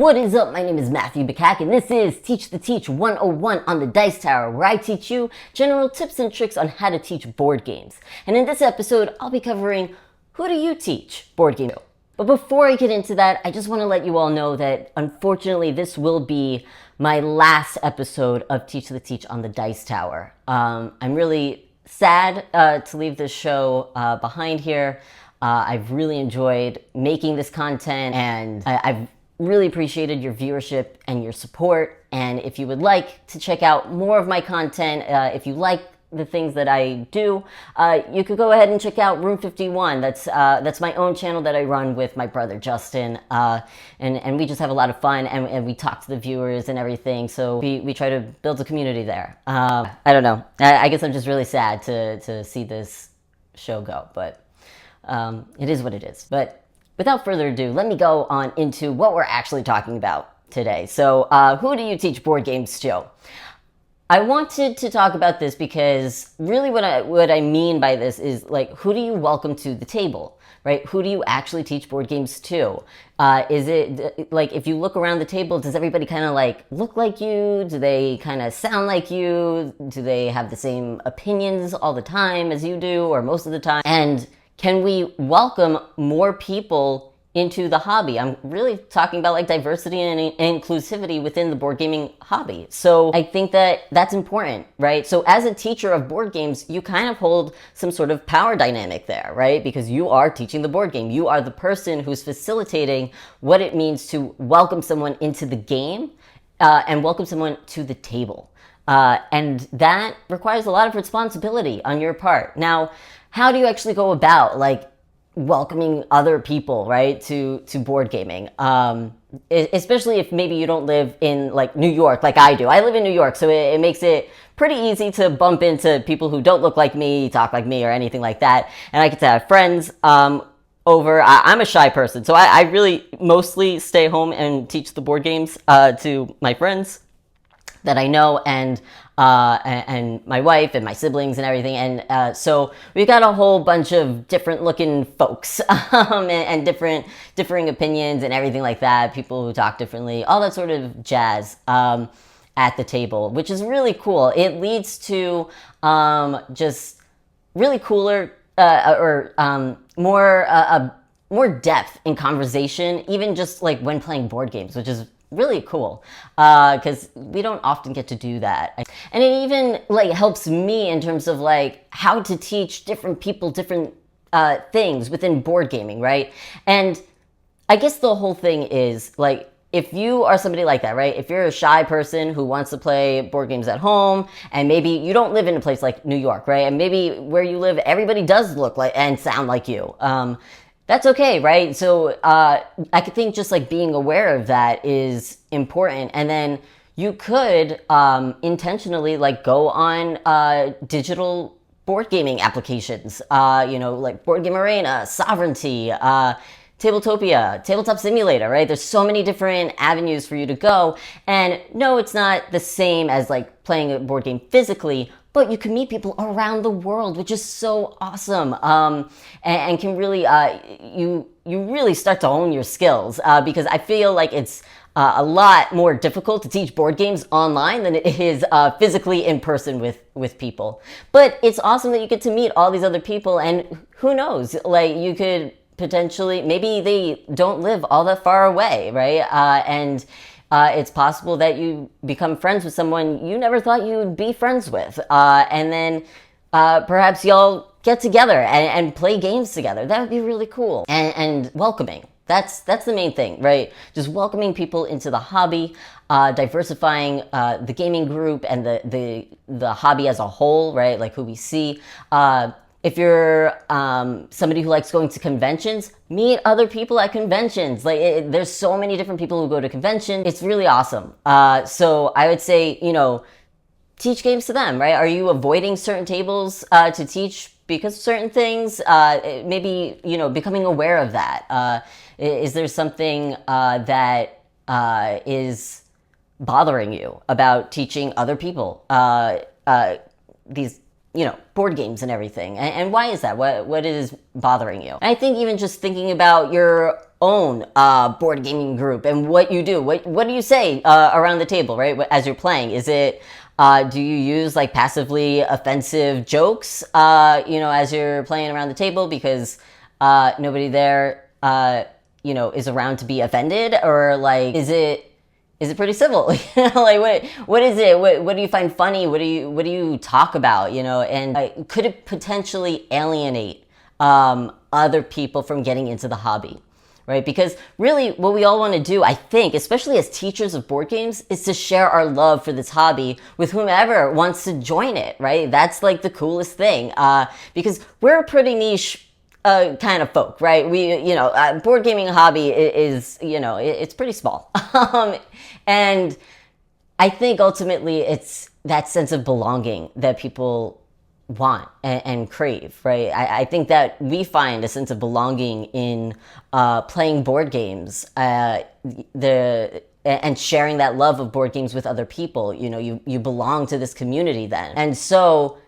What is up? My name is Matthew Makak, and this is Teach the Teach 101 on the Dice Tower, where I teach you general tips and tricks on how to teach board games. And in this episode, I'll be covering who do you teach board games to? But before I get into that, I just want to let you all know that unfortunately this will be my last episode of Teach the Teach on the Dice Tower. I'm really sad to leave this show behind here. I've really enjoyed making this content, and I've really appreciated your viewership and your support. And if you would like to check out more of my content, if you like the things that I do, you could go ahead and check out Room 51. That's my own channel that I run with my brother Justin, and we just have a lot of fun, and we talk to the viewers and everything. So we try to build a community there. I don't know. I guess I'm just really sad to see this show go, but it is what it is. But without further ado, let me go on into what we're actually talking about today. So, who do you teach board games to? I wanted to talk about this because really what I mean by this is, like, who do you welcome to the table, right? Who do you actually teach board games to? Is it, like, if you look around the table, does everybody kind of, like, look like you? Do they kind of sound like you? Do they have the same opinions all the time as you do, or most of the time? And can we welcome more people into the hobby? I'm really talking about, like, diversity and inclusivity within the board gaming hobby. So I think that that's important, right? So as a teacher of board games, you kind of hold some sort of power dynamic there, right? Because you are teaching the board game. You are the person who's facilitating what it means to welcome someone into the game and welcome someone to the table. And that requires a lot of responsibility on your part. Now, how do you actually go about, like, welcoming other people, right, to board gaming? Especially if maybe you don't live in, like, New York like I do. I live in New York, so it makes it pretty easy to bump into people who don't look like me, talk like me, or anything like that. And I get to have friends over. I'm a shy person, so I really mostly stay home and teach the board games to my friends that I know, and my wife and my siblings and everything. And so we've got a whole bunch of different looking folks and differing opinions and everything like that. People who talk differently, all that sort of jazz at the table, which is really cool. It leads to just really cooler more depth in conversation, even just like when playing board games, which is really cool, because we don't often get to do that. And it even, like, helps me in terms of, like, how to teach different people different things within board gaming, right? And I guess the whole thing is, like, if you are somebody like that, right? If you're a shy person who wants to play board games at home, and maybe you don't live in a place like New York, right? And maybe where you live, everybody does look like and sound like you. That's okay, right? So I could think just, like, being aware of that is important. And then you could intentionally, like, go on digital board gaming applications, like Board Game Arena, Sovereignty, Tabletopia, Tabletop Simulator, right? There's so many different avenues for you to go. And no, it's not the same as, like, playing a board game physically, but you can meet people around the world, which is so awesome, and can really, you really start to hone your skills, because I feel like it's a lot more difficult to teach board games online than it is physically in person with people. But it's awesome that you get to meet all these other people, and who knows, like, you could potentially, maybe they don't live all that far away, right? And it's possible that you become friends with someone you never thought you would be friends with. And then perhaps y'all get together and play games together. That would be really cool. And welcoming. That's the main thing, right? Just welcoming people into the hobby, diversifying the gaming group and the hobby as a whole, right? Like, who we see. If you're somebody who likes going to conventions, meet other people at conventions. Like, there's so many different people who go to conventions. It's really awesome. So I would say, teach games to them, right? Are you avoiding certain tables to teach because of certain things? Maybe, becoming aware of that. Is there something that is bothering you about teaching other people these board games and everything. And why is that? What is bothering you? And I think even just thinking about your own board gaming group and what you do. What do you say around the table, right? As you're playing, is it do you use like passively offensive jokes, as you're playing around the table because nobody there, is around to be offended, or like is it pretty civil? Like what is it? What do you find funny? What do you talk about? And could it potentially alienate other people from getting into the hobby? Right? Because really what we all want to do, I think, especially as teachers of board games, is to share our love for this hobby with whomever wants to join it, right? That's like the coolest thing, because we're a pretty niche kind of folk, right? Board gaming hobby is, it's pretty small. And I think ultimately it's that sense of belonging that people want and crave, right? I think that we find a sense of belonging in playing board games, and sharing that love of board games with other people. You belong to this community then. And so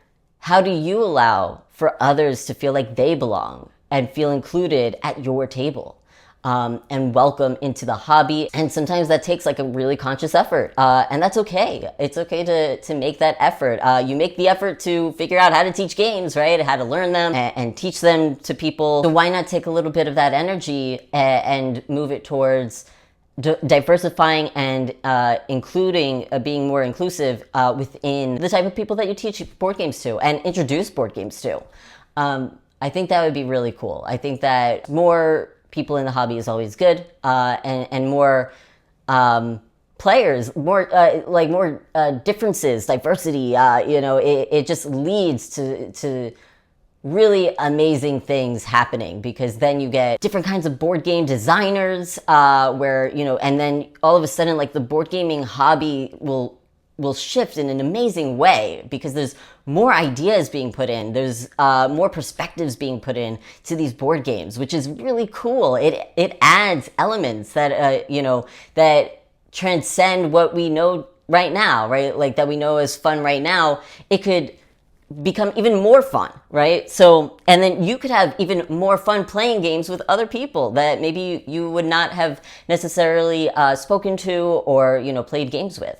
how do you allow for others to feel like they belong and feel included at your table? And welcome into the hobby. And sometimes that takes like a really conscious effort. And that's okay. It's okay to make that effort. You make the effort to figure out how to teach games, right? How to learn them and teach them to people. So why not take a little bit of that energy and move it towards diversifying and including, being more inclusive within the type of people that you teach board games to and introduce board games to. I think that would be really cool. I think that more people in the hobby is always good, and more players, more differences, diversity. It just leads to really amazing things happening, because then you get different kinds of board game designers, and then all of a sudden, like, the board gaming hobby will shift in an amazing way, because there's more ideas being put in, there's more perspectives being put in to these board games, which is really cool. It adds elements that that transcend what we know right now, right? Like, that we know as fun right now. It could become even more fun, right? So, and then you could have even more fun playing games with other people that maybe you would not have necessarily spoken to or, played games with.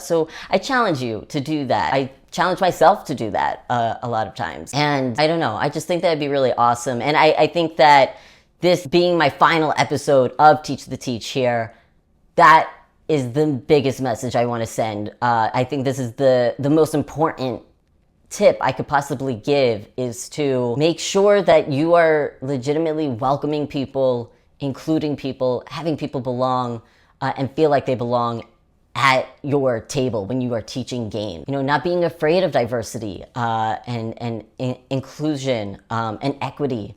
So I challenge you to do that. I challenge myself to do that a lot of times. And I don't know, I just think that'd be really awesome. And I think that this being my final episode of Teach the Teach here, that is the biggest message I want to send. I think this is the most important tip I could possibly give, is to make sure that you are legitimately welcoming people, including people, having people belong and feel like they belong at your table when you are teaching games. Not being afraid of diversity and inclusion and equity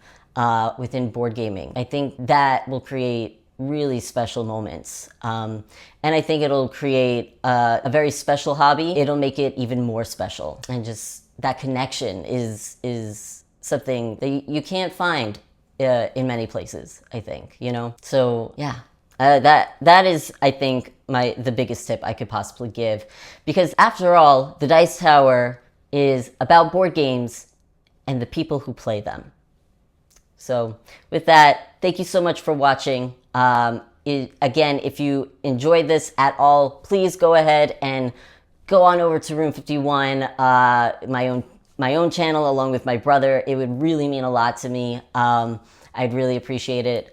within board gaming. I think that will create really special moments. And I think it'll create a very special hobby. It'll make it even more special. And just that connection is something that you can't find in many places, I think, So yeah, that is, I think, the biggest tip I could possibly give. Because after all, the Dice Tower is about board games and the people who play them. So with that, thank you so much for watching. Again, if you enjoyed this at all, please go ahead and go on over to Room 51, my own channel, along with my brother. It would really mean a lot to me. I'd really appreciate it,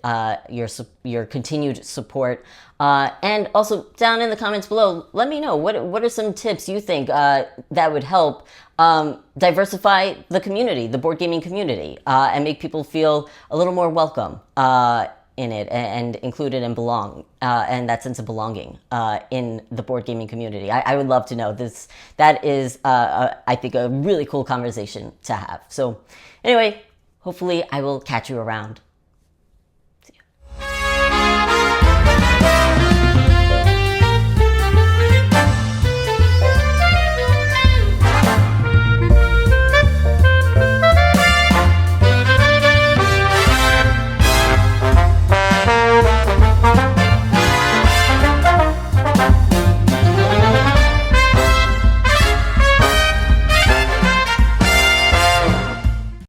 your continued support. And also, down in the comments below, let me know what are some tips you think that would help diversify the community, the board gaming community, and make people feel a little more welcome in it and included and belong, and that sense of belonging in the board gaming community. I would love to know this. That is, I think, a really cool conversation to have. So anyway, hopefully I will catch you around.